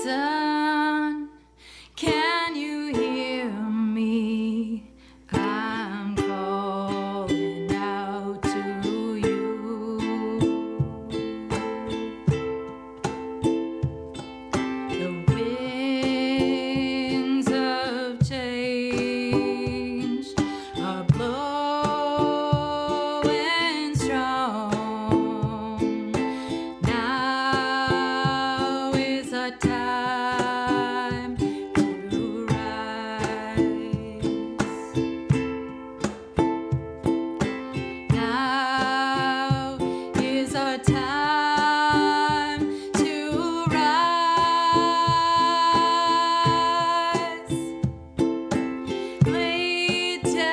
Listen, can you hear me? I'm calling out to you. The winds of change are blowing strong. Now is a time to rise. Now is a time to rise. Lay down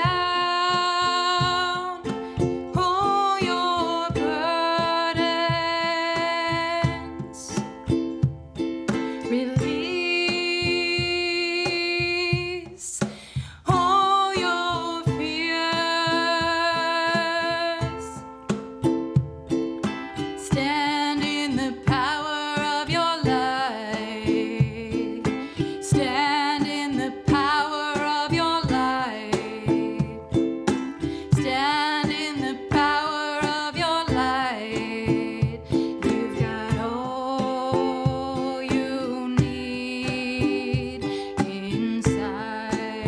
all your burdens. Release all your fears. Stand in the power of your light. Stand in the power of your light. Stand in the power of your light. You've got all you need inside.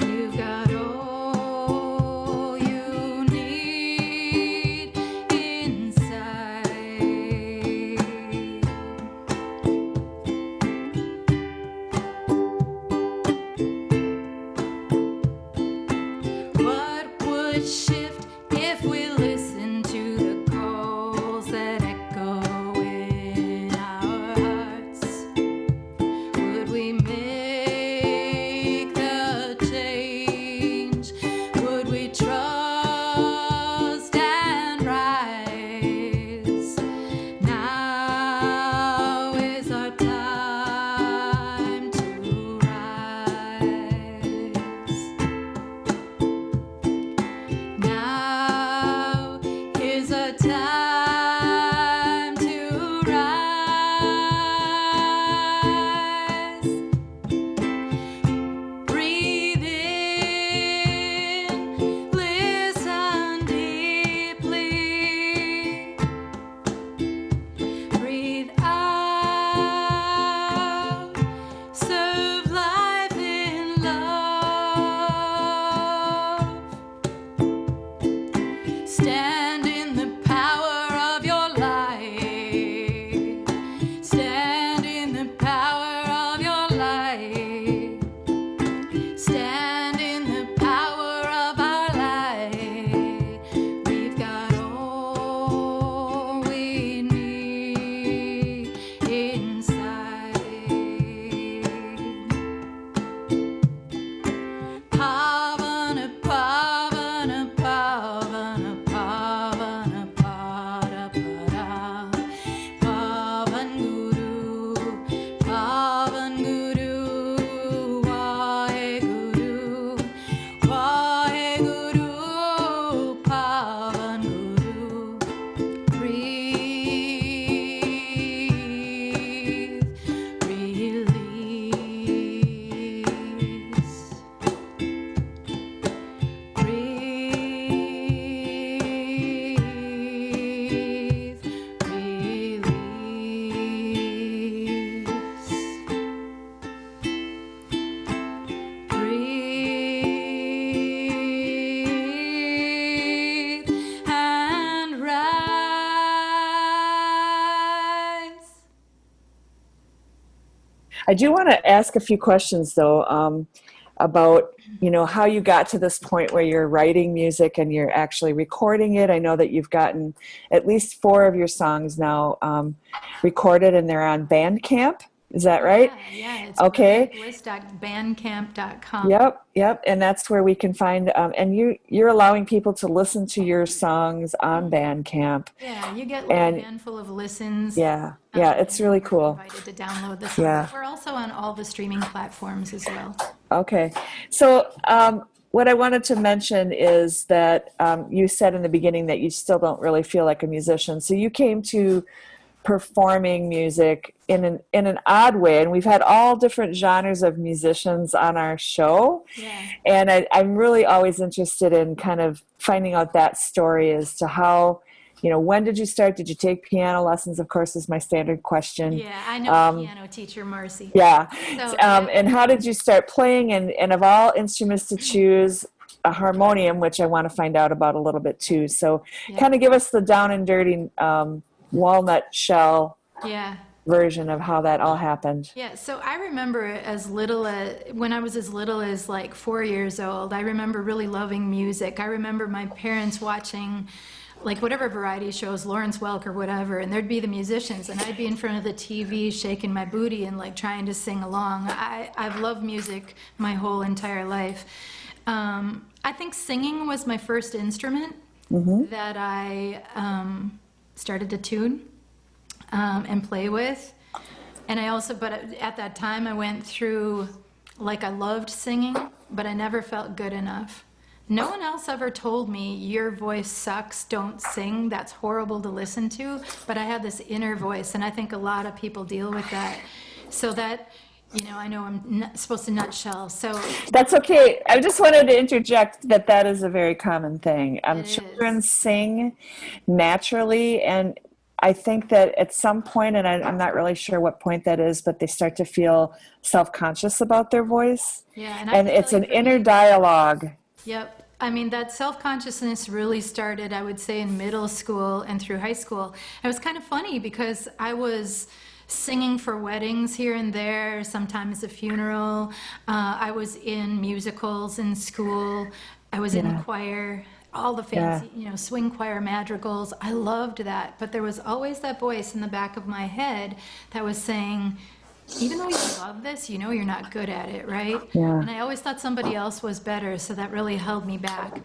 You've got all you need inside. What would shift if we listened to the calls that echo in our hearts? Would we make the change? Would we trust and rise? Now is our time to rise. Now is a time to rise. Breathe in, listen deeply. Breathe out, serve life in love. Stand in the power of your light. Stand in the power of your light. Stand in the power of our light. We've got all we need inside. Pavana, pavana, pavana, pavana, pada, pada. Pavan Guru, Pavan Guru, Wahe Guru, Wahe Guru, Pavan Guru. Breathe, release. Breathe, release. Breathe and rise. I do want to ask a few questions though, about, how you got to this point where you're writing music and you're actually recording it. I know that you've gotten at least 4 of your songs now recorded and they're on Bandcamp. Is that right? Yeah, it's Okay. bliss.bandcamp.com. Yep. And that's where we can find, and you're allowing people to listen to your songs on Bandcamp. Yeah, you get like And a handful of listens. yeah, it's really You're cool. invited to download the song. Yeah. We're also on all the streaming platforms as well. Okay. So what I wanted to mention is that you said in the beginning that you still don't really feel like a musician. So you came to performing music in an odd way. And we've had all different genres of musicians on our show. Yeah. And I'm really always interested in kind of finding out that story as to how, when did you start? Did you take piano lessons? Of course, is my standard question. Yeah, I know piano teacher, Marcy. Yeah. So, and how did you start playing? And of all instruments to choose, a harmonium, which I want to find out about a little bit too. So kind of give us the down and dirty walnut shell version of how that all happened. Yeah, so I remember when I was as little as like 4 years old, I remember really loving music. I remember my parents watching like whatever variety shows, Lawrence Welk or whatever, and there'd be the musicians, and I'd be in front of the TV shaking my booty and like trying to sing along. I've loved music my whole entire life. I think singing was my first instrument that I started to tune and play with. And but at that time I went through, like I loved singing, but I never felt good enough. No one else ever told me, your voice sucks, don't sing, that's horrible to listen to. But I had this inner voice, and I think a lot of people deal with that. So that, I know I'm not supposed to nutshell, so. That's okay. I just wanted to interject that is a very common thing. Children sing naturally, and I think that at some point, and I'm not really sure what point that is, but they start to feel self-conscious about their voice. Yeah, and it's an inner dialogue. Yep. I mean, that self-consciousness really started, I would say, in middle school and through high school. It was kind of funny because I was singing for weddings here and there, sometimes a funeral. I was in musicals in school. I was in the choir, all the fancy, swing choir madrigals. I loved that. But there was always that voice in the back of my head that was saying, even though you love this, you're not good at it, right? Yeah. And I always thought somebody else was better, so that really held me back.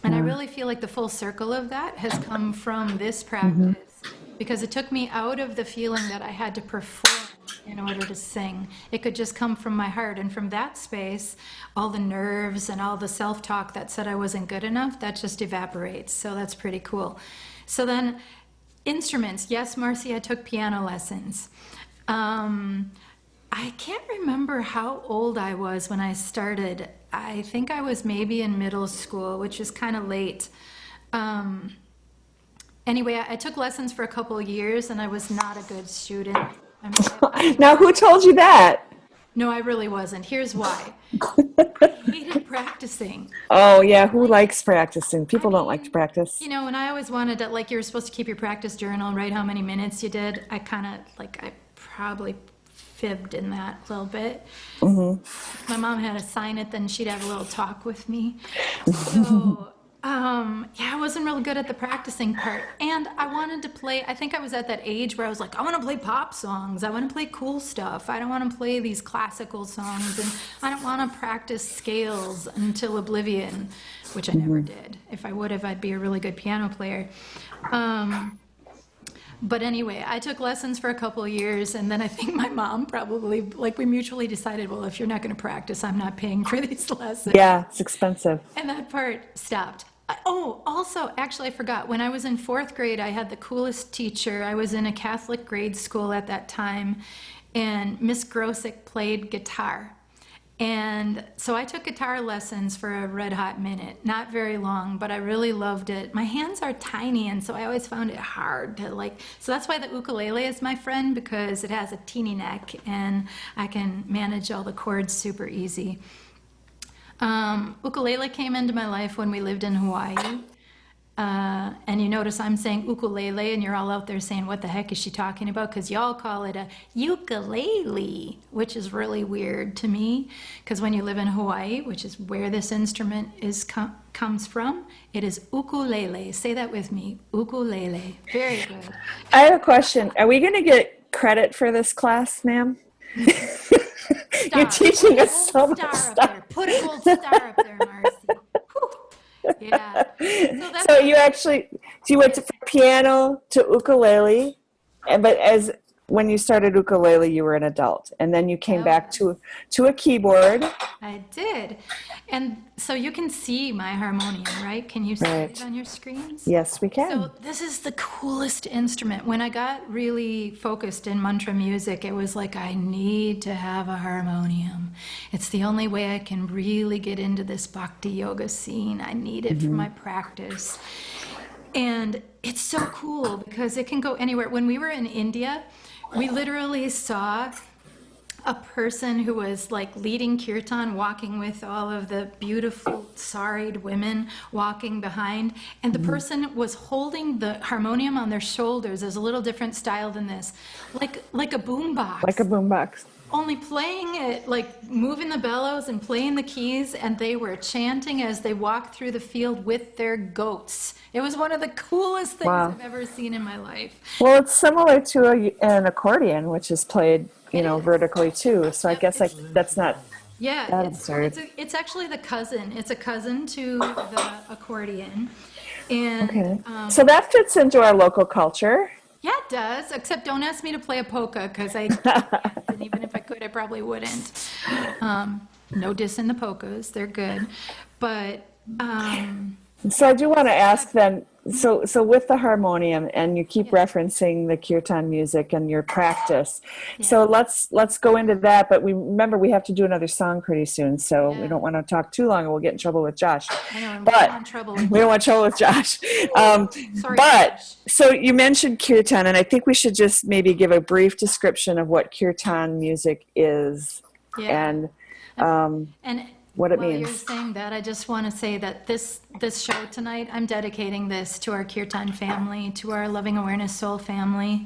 And I really feel like the full circle of that has come from this practice, because it took me out of the feeling that I had to perform in order to sing. It could just come from my heart, and from that space, all the nerves and all the self-talk that said I wasn't good enough, that just evaporates. So that's pretty cool. So then, instruments. Yes, Marcy, I took piano lessons. I can't remember how old I was when I started. I think I was maybe in middle school, which is kind of late. Anyway, I took lessons for a couple of years, and I was not a good student. Now, who told you that? No, I really wasn't. Here's why. I hated practicing. Oh, yeah. Who likes practicing? People don't like to practice. And I always wanted to, like, you were supposed to keep your practice journal and write how many minutes you did. I probably fibbed in that a little bit. If my mom had to sign it, then she'd have a little talk with me. So, I wasn't real good at the practicing part. And I wanted to play, I think I was at that age where I was like, I want to play pop songs. I want to play cool stuff. I don't want to play these classical songs. And I don't want to practice scales until oblivion, which I never did. If I would have, I'd be a really good piano player. But anyway, I took lessons for a couple of years, and then I think my mom probably, we mutually decided, well, if you're not going to practice, I'm not paying for these lessons. Yeah, it's expensive. And that part stopped. Also, actually, I forgot. When I was in 4th grade, I had the coolest teacher. I was in a Catholic grade school at that time, and Miss Grosick played guitar. And so I took guitar lessons for a red hot minute, not very long, but I really loved it. My hands are tiny, and so I always found it hard to so that's why the ukulele is my friend, because it has a teeny neck and I can manage all the chords super easy. Ukulele came into my life when we lived in Hawaii. And you notice I'm saying ukulele, and you're all out there saying, what the heck is she talking about? Because y'all call it a ukulele, which is really weird to me, because when you live in Hawaii, which is where this instrument comes from, it is ukulele. Say that with me, ukulele. Very good. I have a question. Are we going to get credit for this class, ma'am? You're teaching us so much stuff. Put a gold star up there, Marcy. Yeah. So you went from piano to ukulele, but as when you started ukulele, you were an adult, and then you came back to a keyboard. I did. And so you can see my harmonium, right? Can you see it on your screens? Yes, we can. So this is the coolest instrument. When I got really focused in mantra music, it was like, I need to have a harmonium. It's the only way I can really get into this bhakti yoga scene. I need it for my practice. And it's so cool because it can go anywhere. When we were in India, we literally saw a person who was like leading kirtan, walking with all of the beautiful saried women walking behind, and the person was holding the harmonium on their shoulders. There's a little different style than this, like a boombox. Like a boombox. Only playing it, like moving the bellows and playing the keys, and they were chanting as they walked through the field with their goats. It was one of the coolest things I've ever seen in my life. Well, it's similar to an accordion, which is played, vertically too. So I guess that's not that absurd. It's actually the cousin. It's a cousin to the accordion. And so that fits into our local culture. Yeah, it does, except don't ask me to play a polka, because and even if I could, I probably wouldn't. No diss in the polkas, they're good. But so I do want to ask then, so with the harmonium, and you keep referencing the kirtan music and your practice. So let's go into that, but remember we have to do another song pretty soon, so we don't want to talk too long or we'll get in trouble with Josh. I know, but we don't want trouble with Josh. Sorry, but Josh. So you mentioned kirtan, and I think we should just maybe give a brief description of what kirtan music is and what it means. While you're saying that, I just want to say that this show tonight, I'm dedicating this to our Kirtan family, to our Loving Awareness Soul family.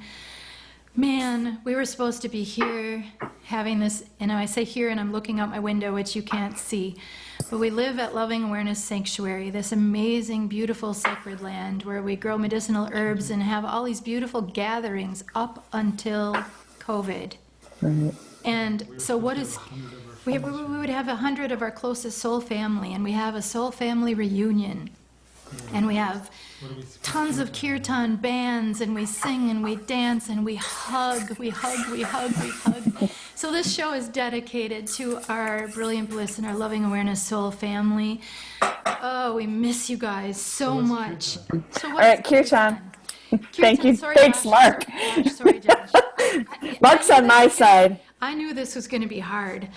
Man, we were supposed to be here having this, I say here and I'm looking out my window, which you can't see, but we live at Loving Awareness Sanctuary, this amazing, beautiful sacred land where we grow medicinal herbs and have all these beautiful gatherings up until COVID. And so we would have 100 of our closest soul family, and we have a soul family reunion, and we have tons of kirtan bands, and we sing and we dance and we hug. So this show is dedicated to our Brilliant Bliss and our Loving Awareness Soul family. Oh, we miss you guys so much. So all right, kirtan. Thank you. Sorry, Thanks, Josh. Mark. Sorry, Josh. Mark's on my side. I knew this was going to be hard.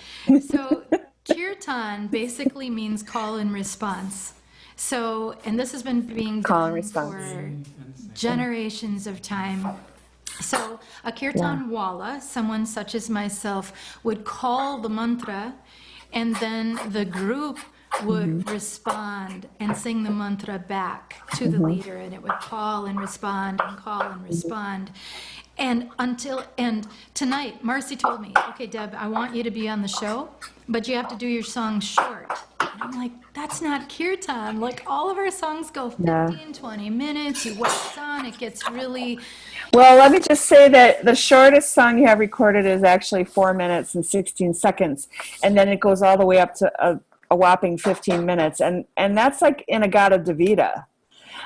So kirtan basically means call and response. So, and this has been being done for generations of time. So a kirtan wala, someone such as myself, would call the mantra, and then the group would respond and sing the mantra back to the leader, and it would call and respond and call and respond. And tonight, Marcy told me, okay, Deb, I want you to be on the show, but you have to do your song short. And I'm like, that's not kirtan. Like, all of our songs go 15, 20 minutes. You wax on, it gets really... Well, let me just say that the shortest song you have recorded is actually 4 minutes and 16 seconds. And then it goes all the way up to a whopping 15 minutes. And that's like in a Gata Davida.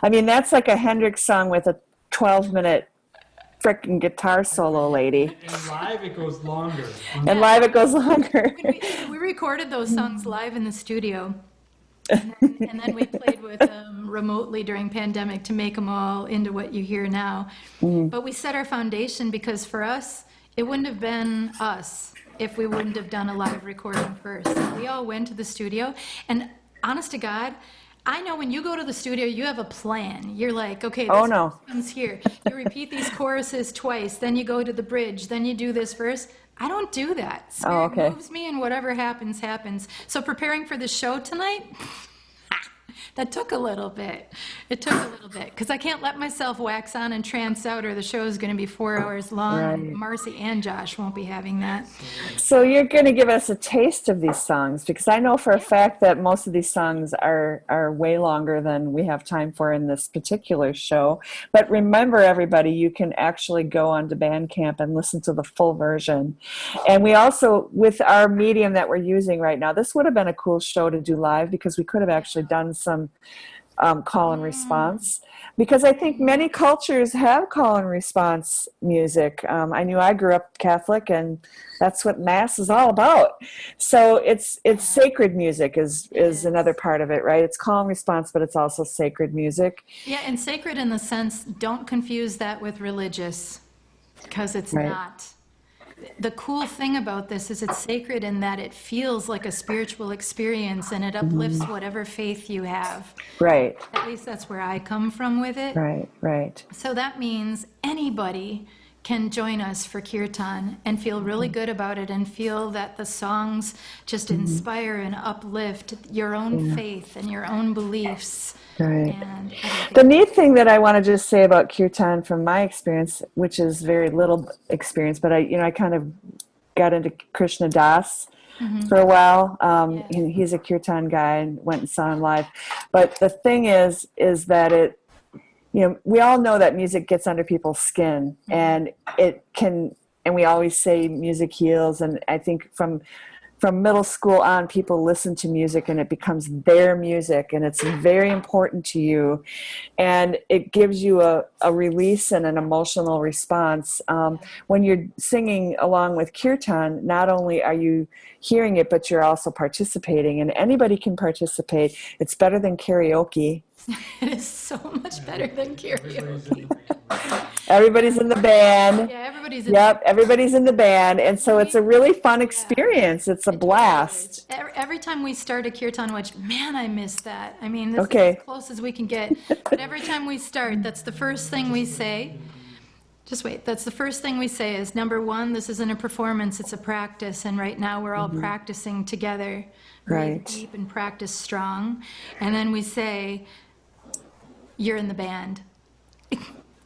I mean, that's like a Hendrix song with a 12-minute frickin' guitar solo, lady. And live it goes longer. And live it goes longer. We recorded those songs live in the studio, and then we played with them remotely during pandemic to make them all into what you hear now. But we set our foundation because for us, it wouldn't have been us if we wouldn't have done a live recording first. We all went to the studio, and honest to God, I know when you go to the studio, you have a plan. You're like, okay, this comes here. You repeat these choruses twice, then you go to the bridge, then you do this verse. I don't do that. Spirit moves me, and whatever happens, happens. So preparing for the show tonight, that took a little bit. It took a little bit, because I can't let myself wax on and trance out, or the show is going to be 4 hours long. Right. Marcy and Josh won't be having that. So you're going to give us a taste of these songs, because I know for a fact that most of these songs are way longer than we have time for in this particular show. But remember, everybody, you can actually go onto Bandcamp and listen to the full version. And we also, with our medium that we're using right now, this would have been a cool show to do live, because we could have actually done some call and response, because I think many cultures have call and response music. I knew I grew up Catholic, and that's what Mass is all about. So it's sacred music is another part of it, right? It's call and response, but it's also sacred music. Yeah, and sacred in the sense, don't confuse that with religious, because it's Right. not. The cool thing about this is it's sacred in that it feels like a spiritual experience and it uplifts whatever faith you have. Right, At least that's where I come from with it. right. So that means anybody can join us for kirtan and feel really good about it and feel that the songs just inspire and uplift your own faith and your own beliefs. Right. And I The neat thing that I want to just say about kirtan from my experience, which is very little experience, but I kind of got into Krishna Das for a while. He's a kirtan guy and went and saw him live. But the thing is that we all know that music gets under people's skin, and it can, and we always say music heals. And I think from middle school on, people listen to music and it becomes their music, and it's very important to you, and it gives you a release and an emotional response. When you're singing along with kirtan, not only are you hearing it, but you're also participating, and anybody can participate. It's better than karaoke. It is so much better than karaoke. Everybody's in the band. Yeah, everybody's in. Yep, everybody's in the band, and so it's a really fun experience. It's a blast. Every time we start a kirtan, which, man, I miss that. I mean, this Okay. is as close as we can get. But every time we start, that's the first thing we say. Just wait. That's the first thing we say is, number one, this isn't a performance, it's a practice. And right now we're all practicing together. Breathe Right. deep and practice strong. And then we say, you're in the band.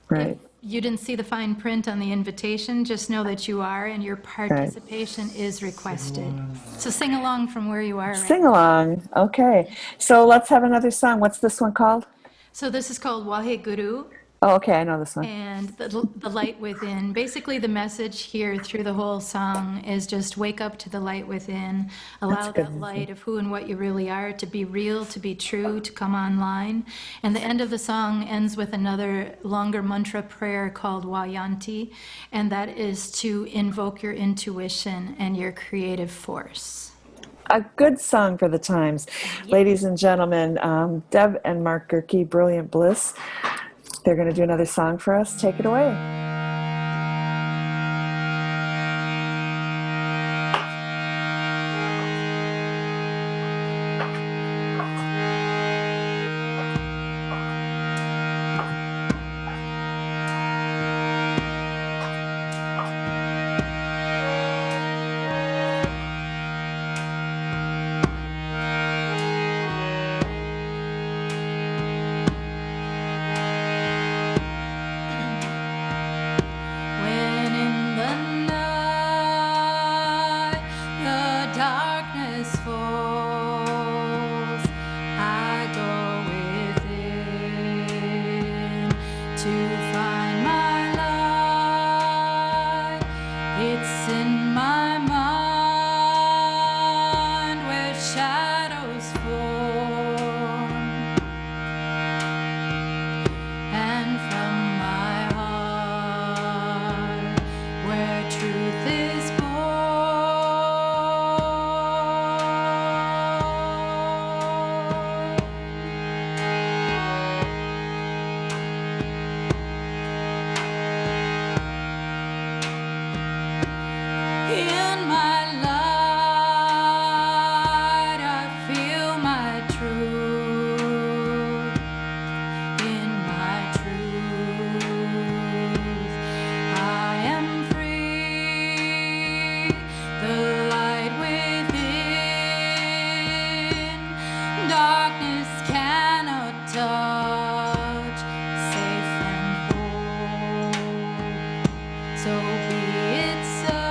Right. If you didn't see the fine print on the invitation, just know that you are, and your participation is requested. So sing along from where you are. Right? Sing along. Okay. So let's have another song. What's this one called? So this is called Wahe Guru, Oh, okay. I know this one. and the light within. Basically, the message here through the whole song is just wake up to the light within. Allow good. that light of who and what you really are to be real, to be true, to come online. And the end of the song ends with another longer mantra prayer called Wayanti, and that is to invoke your intuition and your creative force. A good song for the times. Ladies and gentlemen, Deb and Mark Gerke, Brilliant Bliss. They're going to do another song for us. Take it away. When in the night the darkness falls, I go within to find my light. It's in my mind where shadows form, and from my heart where truth is born. In my light, I feel my truth. In my truth, I am free. The light within, darkness cannot touch. Safe and whole. So be it so.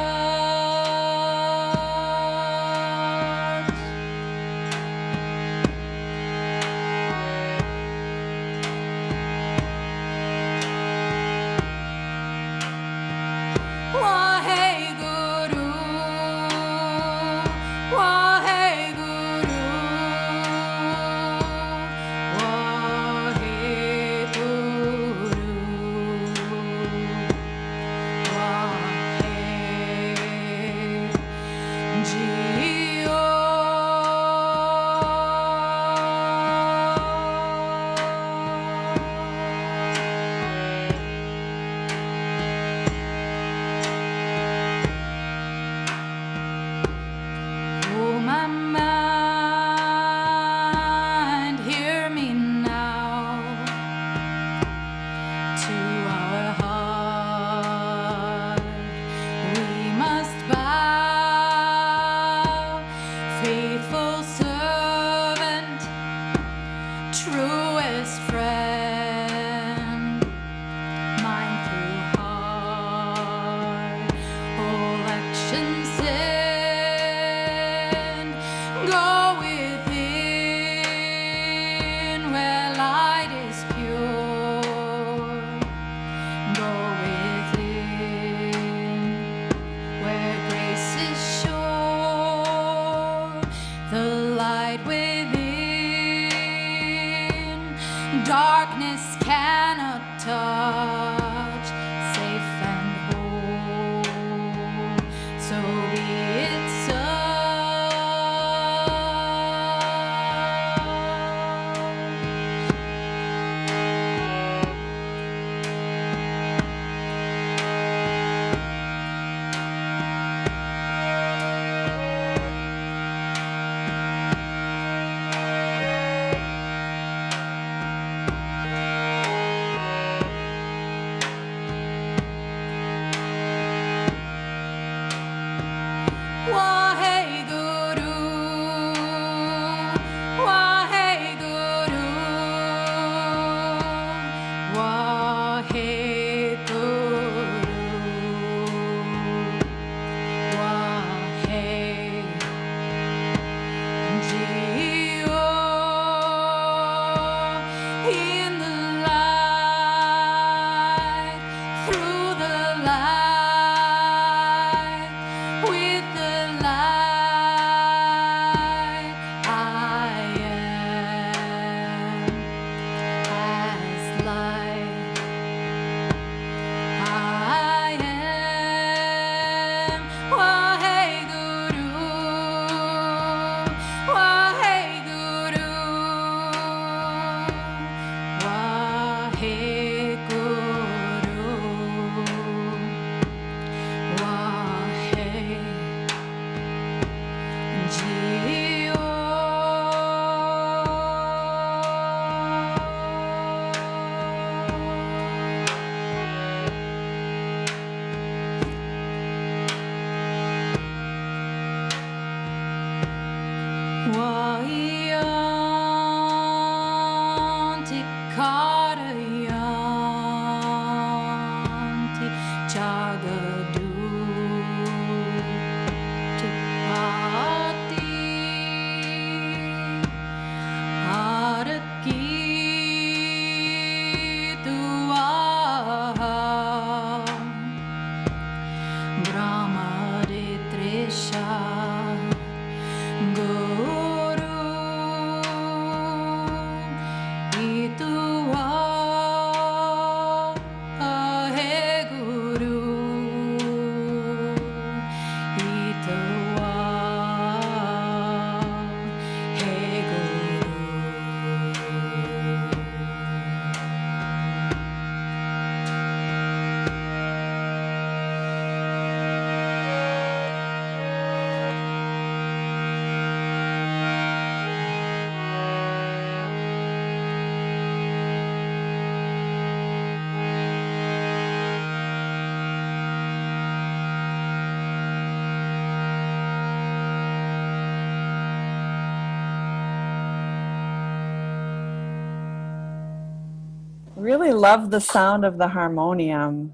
really love the sound of the harmonium.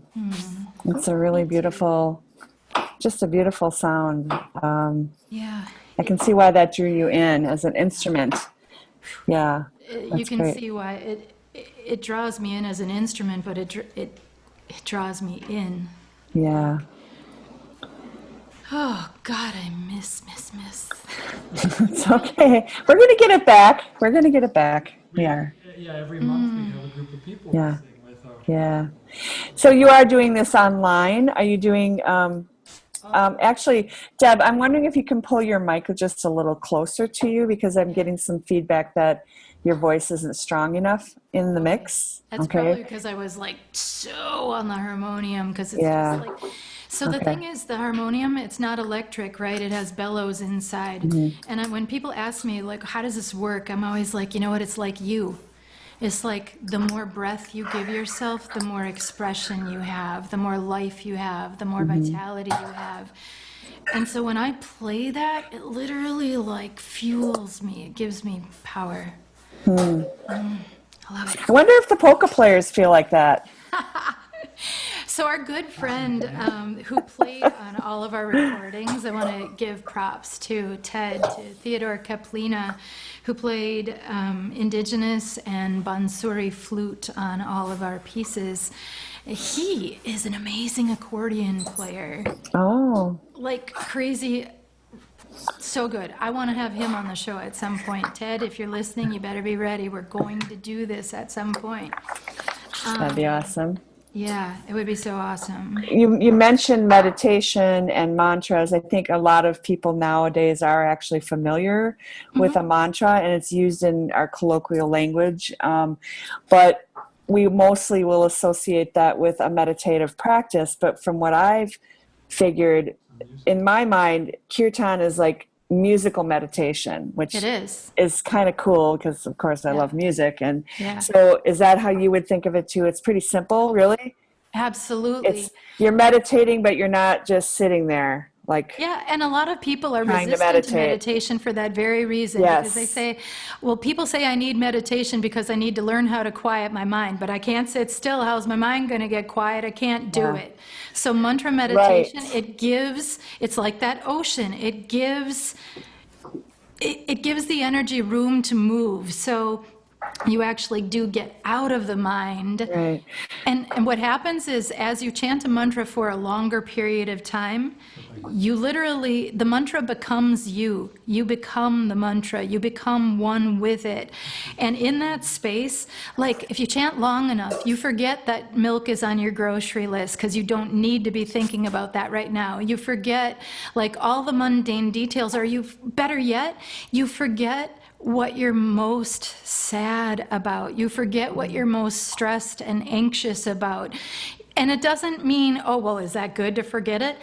It's a really beautiful, just a beautiful sound. Yeah. I can see why that drew you in as an instrument. Yeah, You that's can great. see why it draws me in as an instrument, but it draws me in. Yeah. Oh God, I miss. It's okay. We're going to get it back. We're going to get it back. We are. Yeah, every month we have a group of people we Yeah. sing with. Yeah. So you are doing this online. Are you doing, actually, Deb, I'm wondering if you can pull your mic just a little closer to you because I'm getting some feedback that your voice isn't strong enough in the mix. That's probably because I was like so on the harmonium because it's Yeah. just like. So the thing is, the harmonium, it's not electric, right? It has bellows inside. And when people ask me, like, how does this work? I'm always like, you know what? It's like you. It's like the more breath you give yourself, the more expression you have, the more life you have, the more vitality you have. And so when I play that, it literally like fuels me. It gives me power. I love it. I wonder if the polka players feel like that. So our good friend who played on all of our recordings, I want to give props to Ted, to Theodore Kaplina, who played indigenous and bansuri flute on all of our pieces. He is an amazing accordion player, Oh, like crazy. So good. I want to have him on the show at some point. Ted, if you're listening, you better be ready. We're going to do this at some point. that'd be awesome. Yeah, it would be so awesome. You mentioned meditation and mantras. I think a lot of people nowadays are actually familiar with a mantra, and it's used in our colloquial language. But we mostly will associate that with a meditative practice. But from what I've figured, in my mind, kirtan is like musical meditation, which It is. kind of cool because, of course, I love music. And Yeah. so is that how you would think of it too? It's pretty simple, really? Absolutely. You're meditating, but you're not just sitting there like Yeah, and a lot of people are trying to resistant to meditate. meditation for that very reason. Yes. Because they say, well, people say I need meditation because I need to learn how to quiet my mind, but I can't sit still. How's my mind going to get quiet? I can't do it. So mantra meditation, Right. it's like that ocean. It gives the energy room to move. So you actually do get out of the mind. Right. And what happens is, as you chant a mantra for a longer period of time, the mantra becomes you. You become the mantra. You become one with it. And in that space, like if you chant long enough, you forget that milk is on your grocery list because you don't need to be thinking about that right now. You forget like all the mundane details, or better yet, you forget what you're most sad about. You forget what you're most stressed and anxious about. And it doesn't mean, oh, well, is that good to forget it?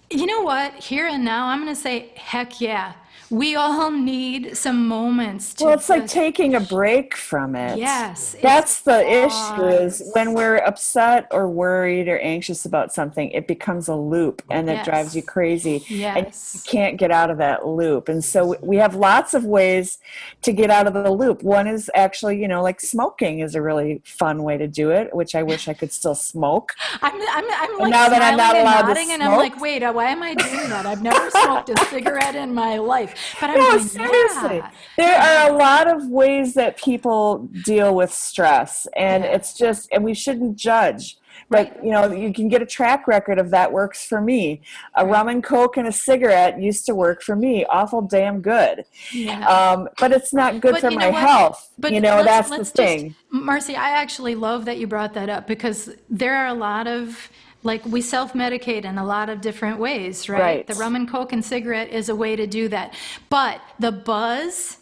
You know what? Here and now, I'm going to say, heck yeah. We all need some moments to Well, it's like just- taking a break from it. Yes. That's the issue pause. is when we're upset or worried or anxious about something, it becomes a loop and it Yes. drives you crazy. And you Yes. can't get out of that loop. And so we have lots of ways to get out of the loop. One is actually, like smoking is a really fun way to do it, which I wish I could still smoke. I'm like now that I'm smiling not and allowed to nodding, and I'm smoke? like, wait, why am I doing that? I've never smoked a cigarette in my life. But I'm No, going, seriously. yeah. There are a lot of ways that people deal with stress, and Yeah. it's just, and we shouldn't judge. But, you can get a track record of that works for me. A rum and Coke and a cigarette used to work for me. Awful damn good. Yeah. But it's not good But for you my know what? health. But That's let's the thing. Marcy, I actually love that you brought that up because there are a lot of, like, we self-medicate in a lot of different ways, right? Right. The rum and Coke and cigarette is a way to do that. But the buzz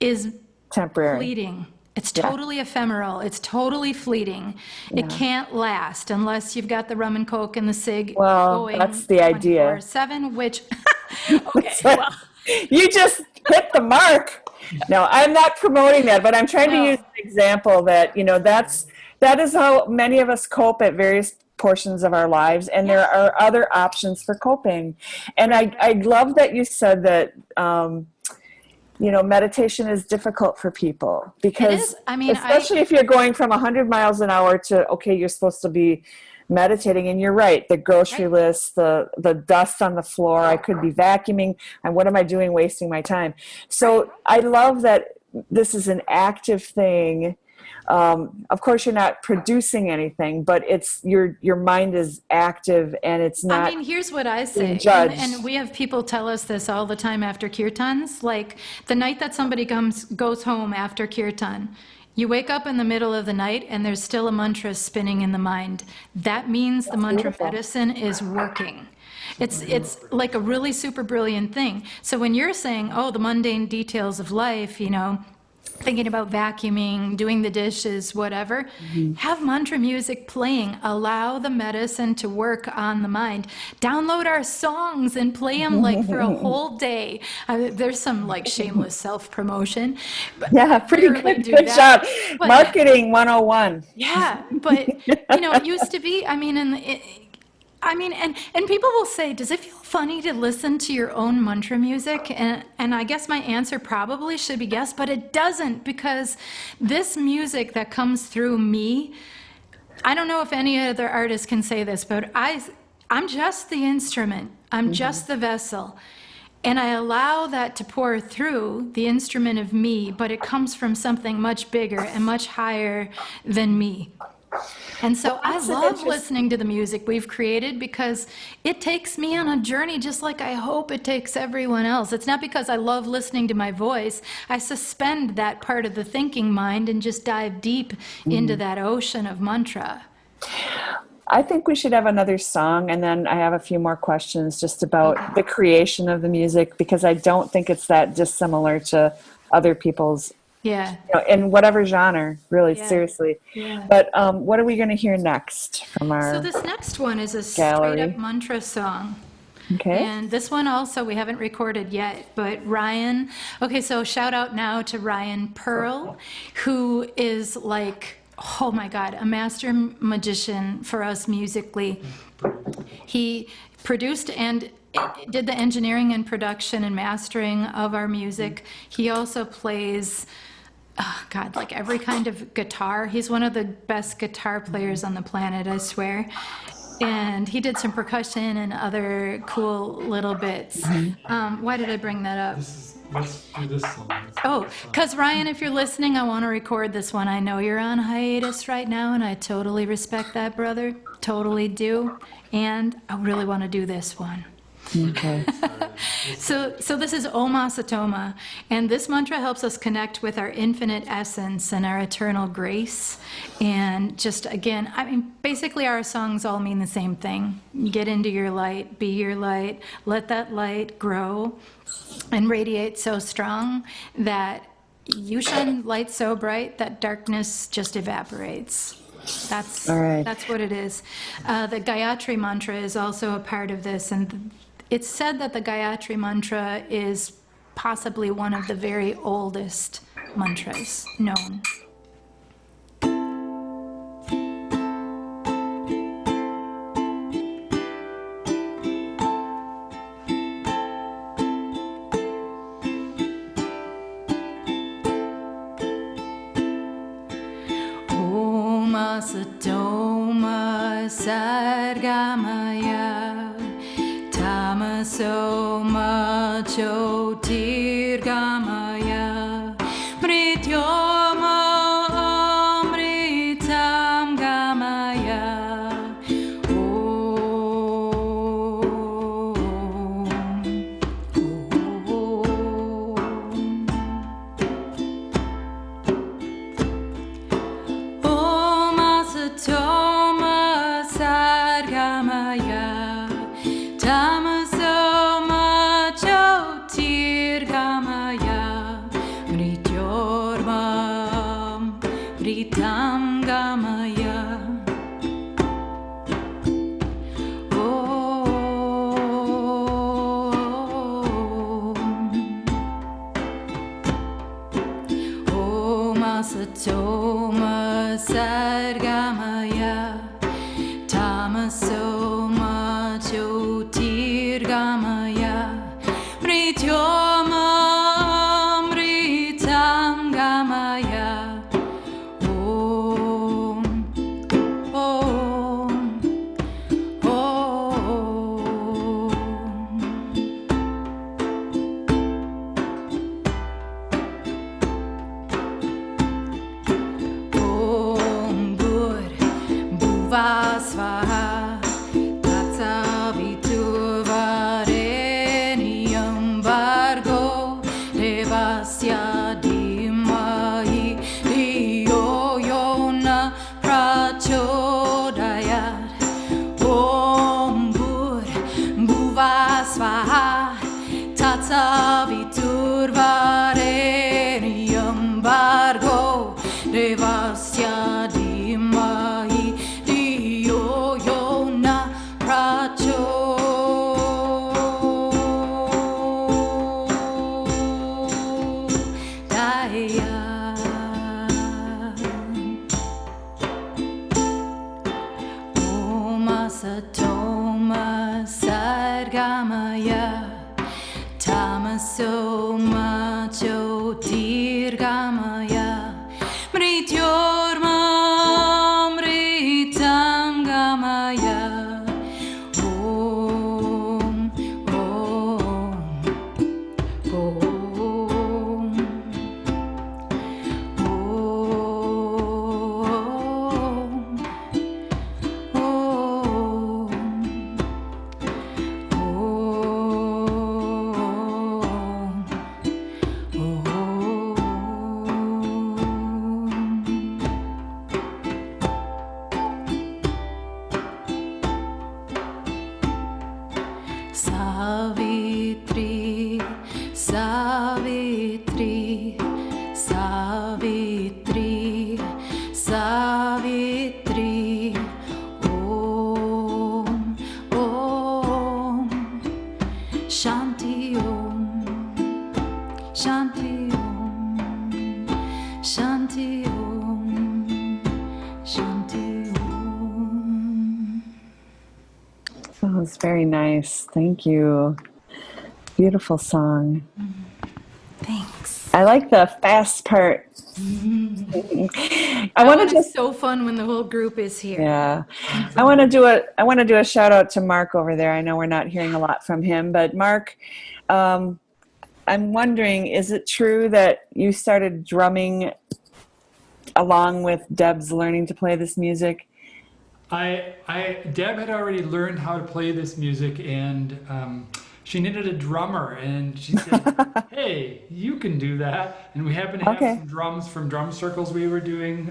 is Temporary. fleeting. It's totally ephemeral. It's totally fleeting. It can't last unless you've got the rum and Coke and the cig going that's the idea. 24/7, which, okay, well, You just hit the mark. No, I'm not promoting that, but I'm trying to No. use an example that, that is how many of us cope at various portions of our lives, and there are other options for coping. And I love that you said that meditation is difficult for people because is. I mean, especially if you're going from 100 miles an hour to, okay, you're supposed to be meditating, and you're right, the grocery Right. list, the dust on the floor, I could be vacuuming, and what am I doing wasting my time? So I love that this is an active thing. Of course, you're not producing anything, but it's your mind is active, and it's not I mean, here's what I say, judged. and we have people tell us this all the time after kirtans. Like the night that somebody goes home after kirtan, you wake up in the middle of the night and there's still a mantra spinning in the mind. That means the mantra beautiful. medicine is working. It's like a really super brilliant thing. So when you're saying, oh, the mundane details of life, thinking about vacuuming, doing the dishes, whatever, have mantra music playing. Allow the medicine to work on the mind. Download our songs and play them like for a whole day. There's some like shameless self-promotion. But Yeah, pretty rarely good, do good that. job. But- Marketing 101. Yeah, but it used to be, and people will say, does it feel funny to listen to your own mantra music? And I guess my answer probably should be yes, but it doesn't, because this music that comes through me, I don't know if any other artist can say this, but I'm just the instrument. I'm just the vessel. And I allow that to pour through the instrument of me, but it comes from something much bigger and much higher than me. And so I love listening to the music we've created because it takes me on a journey just like I hope it takes everyone else. It's not because I love listening to my voice. I suspend that part of the thinking mind and just dive deep into that ocean of mantra. I think we should have another song, and then I have a few more questions just about the creation of the music, because I don't think it's that dissimilar to other people's, Yeah. in whatever genre, really, Yeah. seriously. Yeah. But what are we going to hear next from our So this next one is a gallery? straight up mantra song. Okay. And this one also we haven't recorded yet, but Ryan, okay, so shout out now to Ryan Pearl, who is like, oh my God, a master magician for us musically. He produced and did the engineering and production and mastering of our music. He also plays, oh God, like every kind of guitar. He's one of the best guitar players on the planet, I swear. And he did some percussion and other cool little bits. Why did I bring that up? Let's do this song. Oh, because Ryan, if you're listening, I want to record this one. I know you're on hiatus right now, and I totally respect that, brother. Totally do. And I really want to do this one. Okay. So this is Om Asatoma, and this mantra helps us connect with our infinite essence and our eternal grace. And just again, basically our songs all mean the same thing. Get into your light, be your light, let that light grow and radiate so strong that you shine light so bright that darkness just evaporates. That's All right. That's what it is. The Gayatri mantra is also a part of this, and it's said that the Gayatri mantra is possibly one of the very oldest mantras known. Om Asatoma Sargamaya Tamasoma Jyotirgamaya Mrityoma Amritam Gamaya Om Asatoma Sargamaya Tamasoma Jyotirgamaya Mrityormam Mritam Gamaya Om Asatoma Sargamaya Tamasoma Jyotirgamaya Mrityoma Asatoma Sadgamaya Tamasoma Jyotirgamaya Mrityorma Mritangamaya Om Om Om Savitri, Savitri, Savitri, Savitri, Om, Om, Shanti Om, Shanti Om, Shanti Om, Shanti Om. That was very nice. Thank you. Beautiful song. Thanks. I like the fast part. I want to It's just so fun when the whole group is here. yeah. I want to do a shout out to Mark over there. I know we're not hearing a lot from him, but Mark, I'm wondering, is it true that you started drumming along with Deb's learning to play this music? Deb had already learned how to play this music, and she needed a drummer, and she said, "Hey, you can do that." And we happen to have Okay. some drums from drum circles we were doing.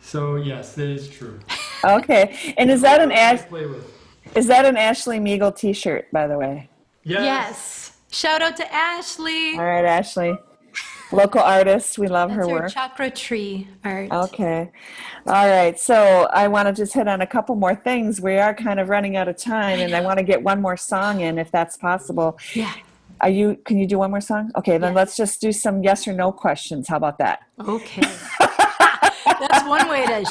So yes, that is true. Okay. And is that an Play with. is that an Ashley Meagle t-shirt, by the way? Yes. Shout out to Ashley. All right, Ashley. Local artist. We love That's her her work. chakra tree art. Okay. All right. So I want to just hit on a couple more things. We are kind of running out of time, and I want to get one more song in if that's possible. Yeah. Can you do one more song? Okay, then Yes. let's just do some yes or no questions. How about that? Okay. That's one way to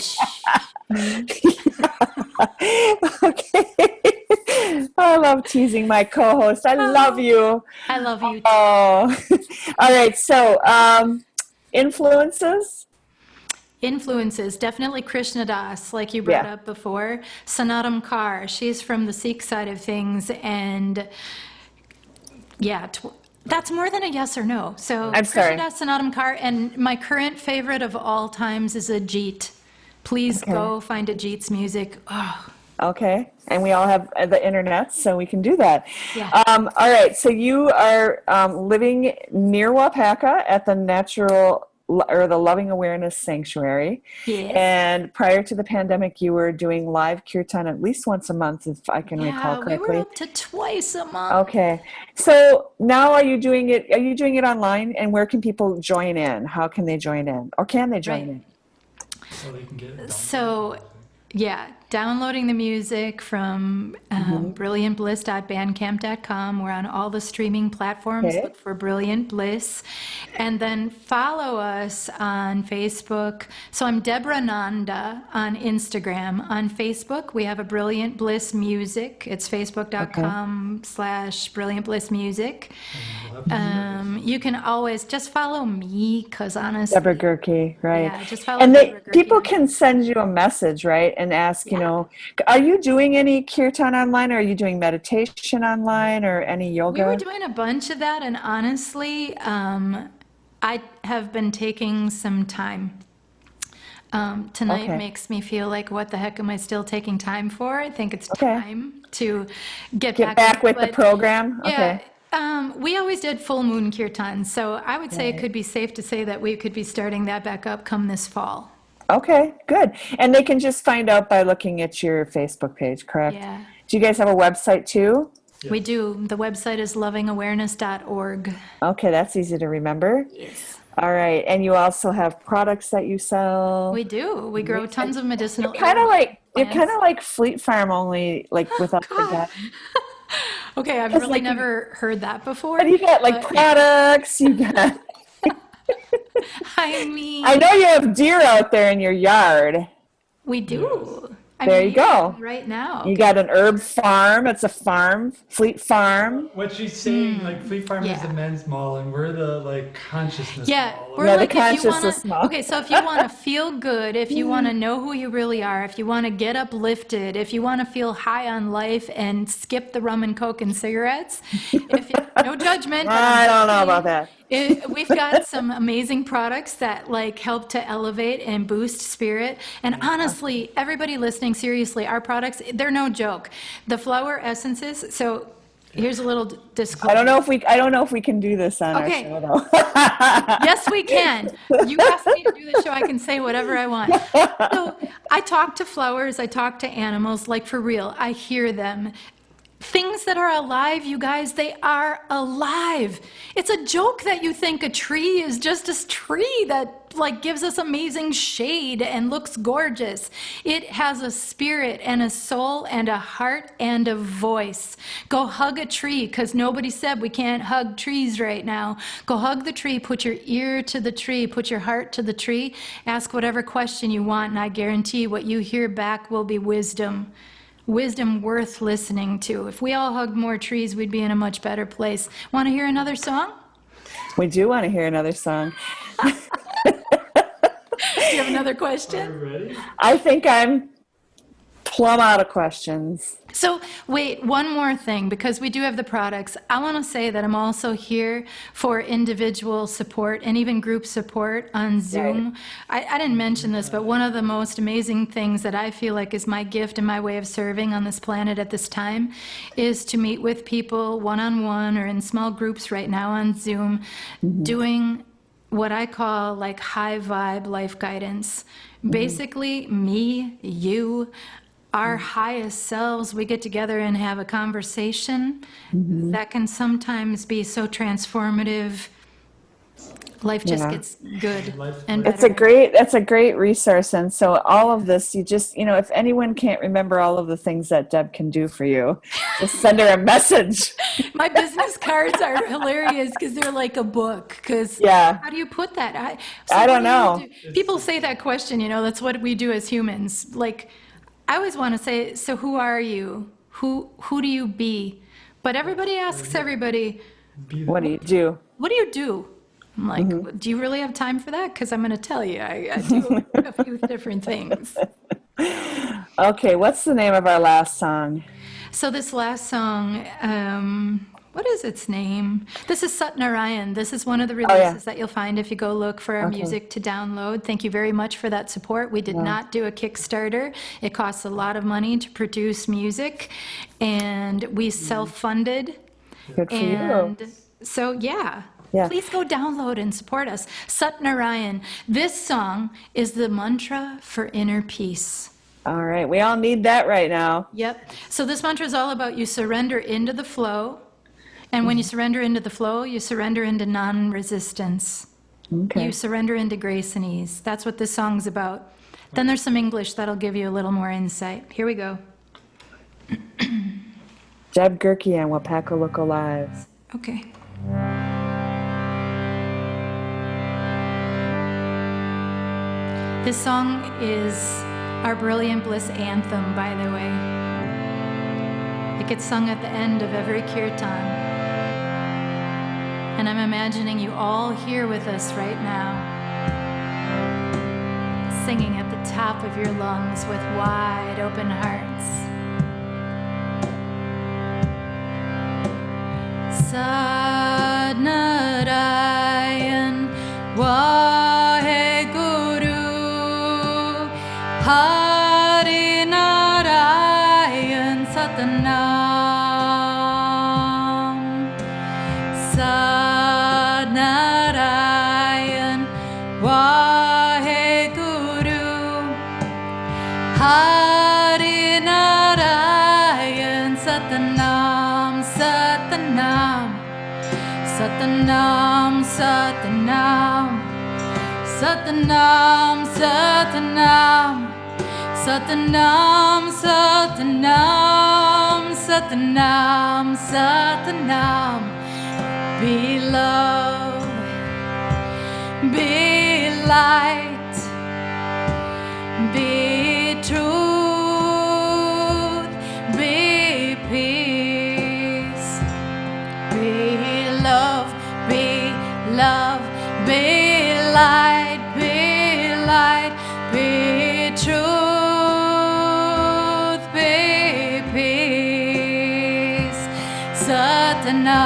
Okay. I love teasing my co-host. I love you. I love you. Oh. All right. So, influences? Influences, definitely Krishna Das, like you brought Yeah. up before. Sanatam Kaur, she's from the Sikh side of things, and yeah, that's more than a yes or no. So I'm sorry. Krishna Das, Sanatam Kaur, and my current favorite of all times is Ajit. Please Okay. go find Ajit's music. Oh, Okay. And we all have the internet, so we can do that. Yeah. All right. So you are living near Waupaca at the the Loving Awareness Sanctuary. yes. And prior to the pandemic, you were doing live kirtan at least once a month, if I can recall Yeah, we correctly. were up to twice a month. Okay. So now are you doing it online, and where can people join in? How can they join in? Or can they join Right. in? So they can get it done. So, yeah, downloading the music from brilliantbliss.bandcamp.com. We're on all the streaming platforms. Okay. Look for Brilliant Bliss. And then follow us on Facebook. So I'm Deborah Nanda on Instagram. On Facebook, we have a Brilliant Bliss Music. It's facebook.com/brilliantblissmusic. You can always just follow me, because honestly, Deborah Gerke, right? Yeah, just follow And Deborah Gerke. people can send you a message, right, and ask, are you doing any kirtan online, or are you doing meditation online, or any yoga? We were doing a bunch of that, and honestly, I have been taking some time. Tonight Okay. makes me feel like, what the heck am I still taking time for? I think it's Okay. time to get Get back with the but program? Yeah, Okay. we always did full moon kirtan, so I would say it could be safe to say that we could be starting that back up come this fall. Okay, good. And they can just find out by looking at your Facebook page, correct? Yeah. Do you guys have a website too? We do. The website is lovingawareness.org. Okay, that's easy to remember. Yes. All right. And you also have products that you sell. We do. We grow tons of medicinal Kind of like you're plants. kind of like Fleet Farm, only like without the guy. Okay, I've really like you- never heard that before. But you got like but- products. You got. I mean, I know you have deer out there in your yard. we do. I There mean, you go. right now. You got an herb farm. It's a farm, Fleet Farm. What she's saying, like Fleet Farm is the yeah. men's mall, and we're the like consciousness Yeah, mall. we're Yeah, the like if you want consciousness to, mall. okay, so if you want to feel good, if you want to know who you really are, if you want to get uplifted, if you want to feel high on life and skip the rum and coke and cigarettes, if you, no judgment, but I I'm don't just know about saying, that. we've got some amazing products that like help to elevate and boost spirit. And honestly, everybody listening, seriously, our products, they're no joke. The flower essences, so here's a little disclaimer. I don't know if we can do this on our Okay. show though. Yes, we can. You asked me to do the show, I can say whatever I want. So I talk to flowers, I talk to animals, like for real. I hear them. Things that are alive, you guys, they are alive. It's a joke that you think a tree is just a tree that like gives us amazing shade and looks gorgeous. It has a spirit and a soul and a heart and a voice. Go hug a tree, because nobody said we can't hug trees right now. Go hug the tree, put your ear to the tree, put your heart to the tree, ask whatever question you want, and I guarantee what you hear back will be wisdom. Wisdom worth listening to. If we all hugged more trees, we'd be in a much better place. Want to hear another song? We do want to hear another song. Do you have another Are question? we ready? I think I'm plumb out of questions. So wait, one more thing, because we do have the products. I want to say that I'm also here for individual support and even group support on Zoom. I didn't mention this, but one of the most amazing things that I feel like is my gift and my way of serving on this planet at this time is to meet with people one-on-one or in small groups right now on Zoom, doing what I call like high vibe life guidance. Basically, me, you, our highest selves, we get together and have a conversation that can sometimes be so transformative. Life just Yeah. gets good Life- and better. That's a great resource. And so all of this, you just, if anyone can't remember all of the things that Deb can do for you, just send her a message. My business cards are hilarious because they're like a book. Because Yeah. how do you put that? I what don't do you know. do? People say that question, that's what we do as humans. Like, I always want to say, so who are you? Who do you be? But everybody asks everybody, What do you do? what do you do? I'm like, do you really have time for that? Because I'm going to tell you, I do a few different things. Okay, what's the name of our last song? So this last song, what is its name? This is Narayan. This is one of the releases that you'll find if you go look for our music to download. Thank you very much for that support. We did not do a Kickstarter. It costs a lot of money to produce music, and we self-funded. Good for And you. so, Yeah. please go download and support us. Narayan. This song is the mantra for inner peace. All right, we all need that right now. Yep. So this mantra is all about you surrender into the flow. And when you surrender into the flow, you surrender into non-resistance. Okay. You surrender into grace and ease. That's what this song's about. Then there's some English that'll give you a little more insight. Here we go. Deb Gerke and Waupaca Look Alive. Okay. This song is our Brilliant Bliss anthem, by the way. It gets sung at the end of every kirtan. And I'm imagining you all here with us right now, singing at the top of your lungs with wide open hearts. Sad Narayan, Wahe Guru, Hari Narayan Satanam. Sad Narayan, Wahe Guru, Hari Narayan Satanam, Satanam, Satanam, Satanam, Satanam, Satanam, Satanam, Satanam, Satanam, Satanam. Be love, be light, be true, Satanam,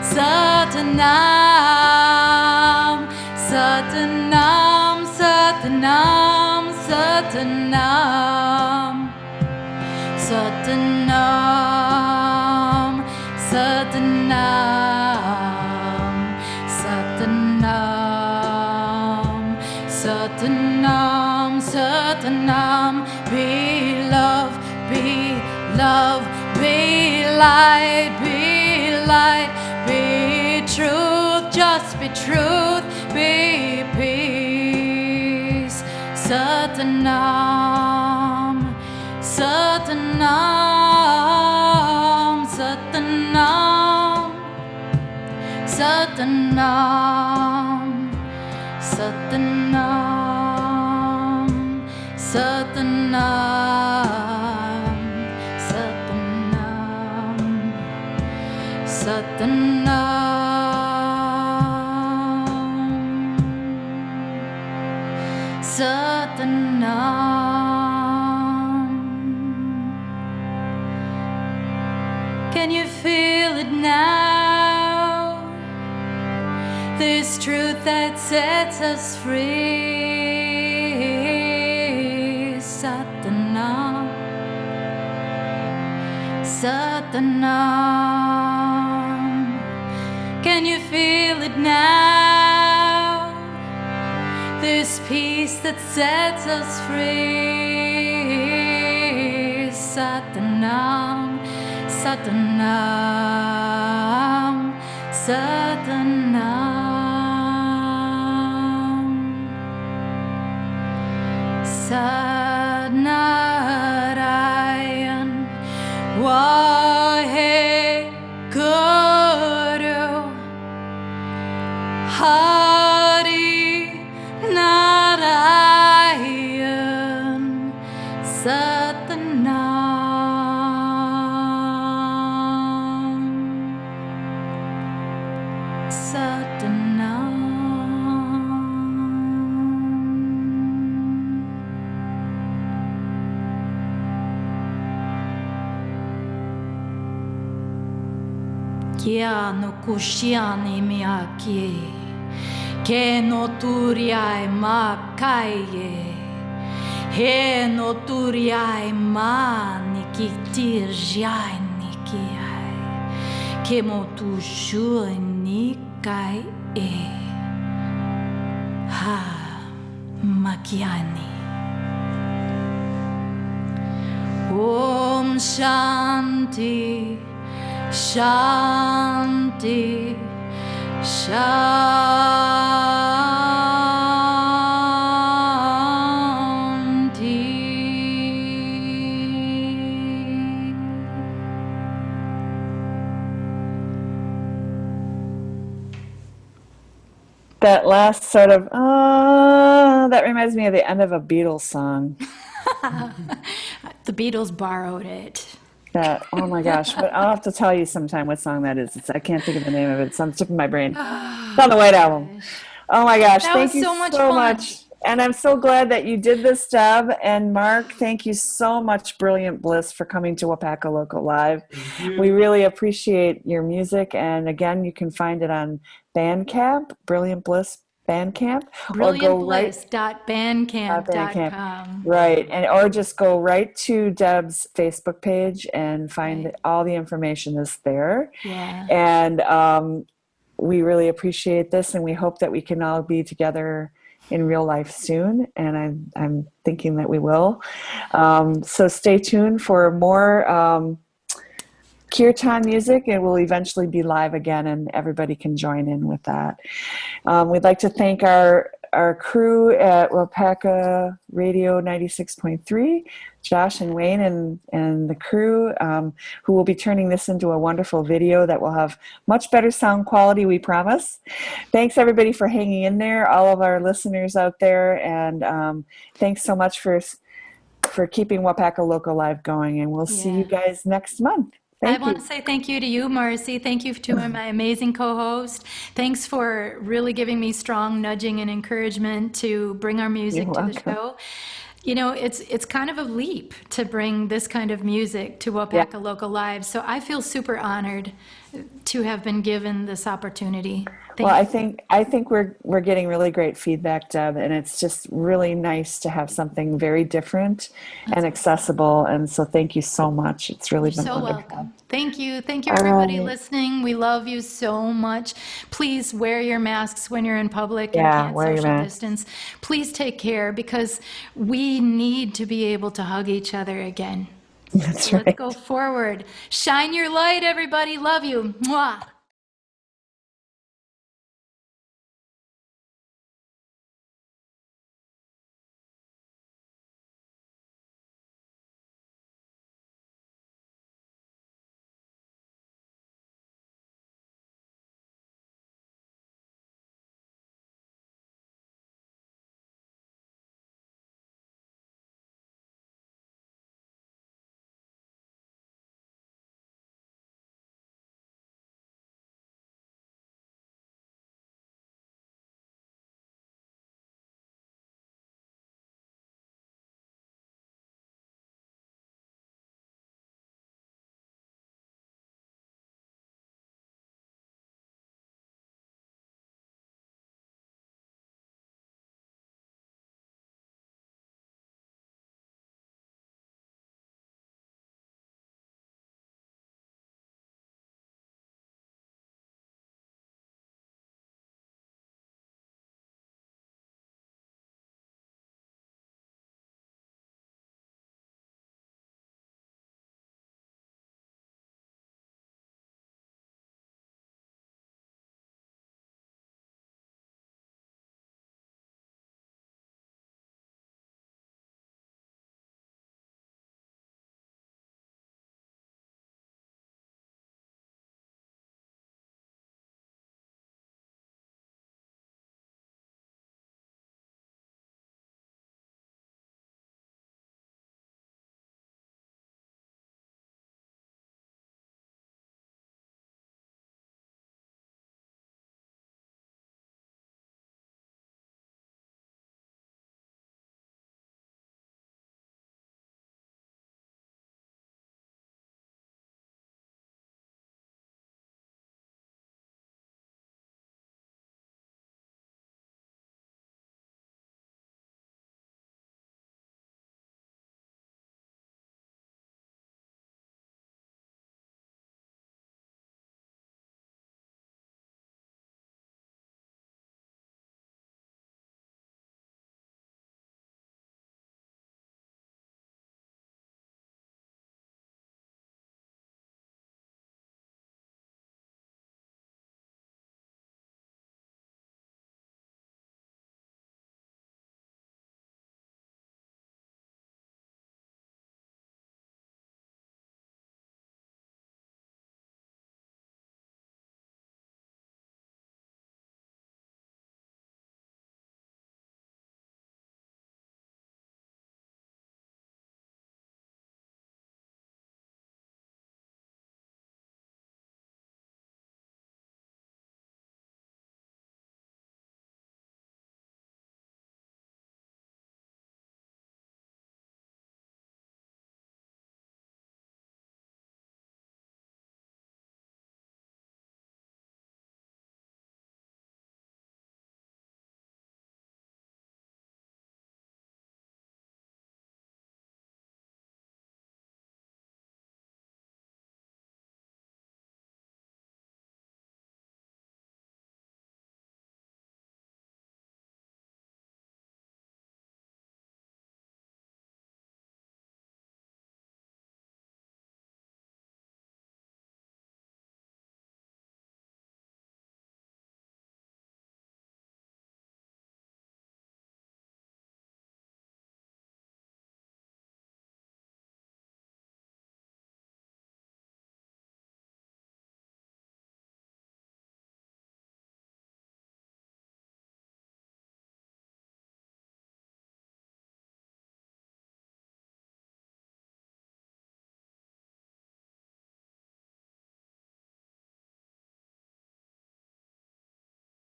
Satanam, Satanam, Satanam, Satanam, Satanam, Satanam, Satanam, Satanam, Satanam, be love, be love, be light, be light, be truth, just be truth, be peace. Satanam, Satanam, Satanam, Satanam, Satanam, Satanam, Satanam, Satanam, Satanam. Can you feel it now? This truth that sets us free. Satanam, Satanam. Can you feel it now? This peace that sets us free. Satanam, Satanam, Satanam. Narayan, Wahe, Guru, Hari, Narayan, Satanam, Satanam. Kia no kushiani miaki, ke no turiai makaye, he no turiai ma nikitir jai nikiai, ke mo tu shu nikai e, ha makiani. Om Shanti, Shanti, Shanti. That last sort of, that reminds me of the end of a Beatles song. The Beatles borrowed it. That, oh my gosh, but I'll have to tell you sometime what song that is. I can't think of the name of it. It's on the tip of my brain. It's on the White Album. Oh my gosh, That thank was you so much so fun. much. And I'm so glad that you did this, Deb. And Mark, thank you so much, Brilliant Bliss, for coming to Waupaca Local Live. Thank We you. really appreciate your music. And again, you can find it on Bandcamp, Brilliant Bliss Bandcamp, or go right Bandcamp. Brilliantbliss.bandcamp.com. Right. And or just go right to Deb's Facebook page and find Right. all the information is there. Yeah. And we really appreciate this, and we hope that we can all be together in real life soon. And I'm thinking that we will. So stay tuned for more kirtan music. It will eventually be live again, and everybody can join in with that. We'd like to thank our crew at Waupaca Radio 96.3, Josh and Wayne and the crew, who will be turning this into a wonderful video that will have much better sound quality, we promise. Thanks everybody for hanging in there, all of our listeners out there, and thanks so much for keeping Waupaca Local Live going, and we'll see you guys next month. I want to say thank you to you, Marcy. Thank you to my amazing co-host. Thanks for really giving me strong nudging and encouragement to bring our music You're to the welcome. show. You know, it's kind of a leap to bring this kind of music to Waupaca Local Lives. So I feel super honored to have been given this opportunity. Well, Thank I think we're getting really great feedback, Deb, and it's just really nice to have something very different and accessible. And so thank you so much. It's really You're been so wonderful. welcome. Thank you. Thank you, All everybody right. listening. We love you so much. Please wear your masks when you're in public and Yeah, can't wear your social mask. distance. Please take care because we need to be able to hug each other again. That's So let's right. go forward. Shine your light, everybody. Love you. Mwah.